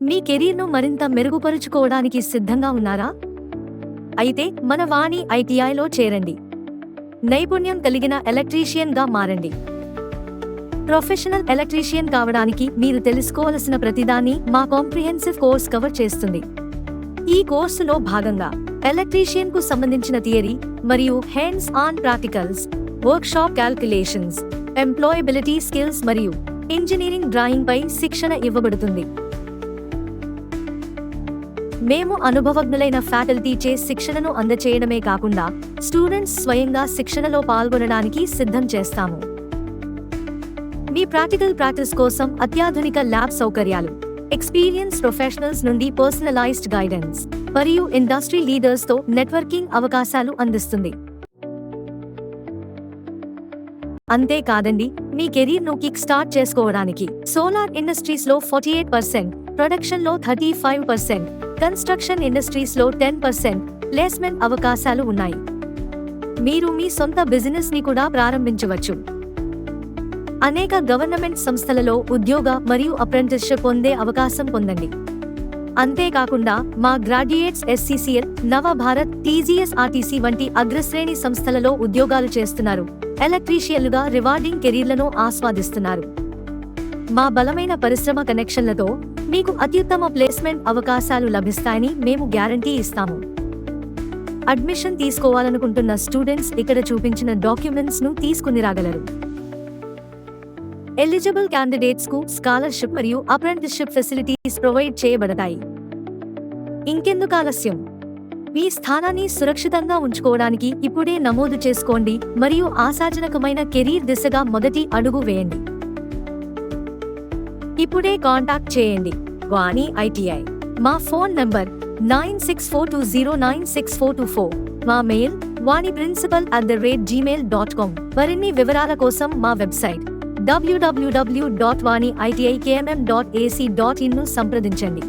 మీ కెరీర్ను మరింత మెరుగుపరుచుకోవడానికి సిద్ధంగా ఉన్నారా? అయితే మన వాణి ఐటీఐలో చేరండి. నైపుణ్యం కలిగిన ఎలక్ట్రీషియన్గా మారండి. ప్రొఫెషనల్ ఎలక్ట్రీషియన్ కావడానికి మీరు తెలుసుకోవలసిన ప్రతిదాన్ని మా కాంప్రిహెన్సివ్ కోర్స్ కవర్ చేస్తుంది. ఈ కోర్సులో భాగంగా ఎలక్ట్రీషియన్ కు సంబంధించిన థియరీ మరియు hands on practicals, workshop calculations, employability skills మరియు ఇంజనీరింగ్ డ్రాయింగ్ పై శిక్షణ ఇవ్వబడుతుంది. మేము అనుభవజ్ఞులైన ఫ్యాకల్టీ చే శిక్షణను అందచేయడమే కాకుండా స్టూడెంట్స్ స్వయంగా శిక్షణలో పాల్గొనడానికి సిద్ధం చేస్తాము. మీ ప్రాక్టికల్ ప్రాక్టీస్ కోసం అత్యాధునిక ల్యాబ్ సౌకర్యాలు, ఎక్స్పీరియన్స్ ప్రొఫెషనల్స్ నుండి పర్సనలైజ్డ్ గైడెన్స్ మరియు ఇండస్ట్రీ లీడర్స్ తో నెట్వర్కింగ్ అవకాశాలు అందిస్తుంది. అంతేకాదండి, మీ కెరీర్ ను కిక్ స్టార్ట్ చేసుకోవడానికి సోలార్ ఇండస్ట్రీస్ లో 48%, ప్రొడక్షన్ లో 35%, కన్స్ట్రక్షన్ ఇండస్ట్రీస్ లో 10% ప్లేస్మెంట్ అవకాశాలు ఉన్నాయి. మీరు మీ సొంత బిజినెస్ ని కూడా ప్రారంభించవచ్చు. అనేక గవర్నమెంట్ సంస్థలలో ఉద్యోగ మరియు అప్రెంటిస్షిప్ పొందే అవకాశం పొందండి. అంతేకాకుండా మా గ్రాడ్యుయేట్స్ SCCL, నవభారత్, TGSRTC వంటి అగ్రశ్రేణి సంస్థలలో ఉద్యోగాలు చేస్తున్నారు. ఎలక్ట్రీషియన్లుగా రివార్డింగ్ కెరీర్లను ఆస్వాదిస్తున్నారు. మా బలమైన పరిశ్రమ కనెక్షన్లతో మీకు అత్యుత్తమ ప్లేస్మెంట్ అవకాశాలు లభిస్తాయని మేము గ్యారంటీ ఇస్తాము. అడ్మిషన్ తీసుకోవాలనుకుంటున్న స్టూడెంట్స్ ఇక్కడ చూపించిన డాక్యుమెంట్స్ ను తీసుకుని రాగలరు. ఎలిజిబుల్ క్యాండిడేట్స్ కు స్కాలర్షిప్ మరియు అప్రెంటిస్షిప్ ఫెసిలిటీస్ ప్రొవైడ్ చేయబడతాయి. ఇంకెందుకు ఆలస్యం? మీ స్థానాన్ని సురక్షితంగా ఉంచుకోవడానికి ఇప్పుడే నమోదు చేసుకోండి మరియు ఆశాజనకమైన కెరీర్ దిశగా మొదటి అడుగు వేయండి. ఇప్పుడే కాంటాక్ట్ చేయండి. వాణి ఐటీఐ. మా ఫోన్ నంబర్ 9642096424. మా మెయిల్ waniprincipal@gmail.com. మరిన్ని వివరాల కోసం మా వెబ్సైట్ www.waniitikmm.ac.in ను సంప్రదించండి.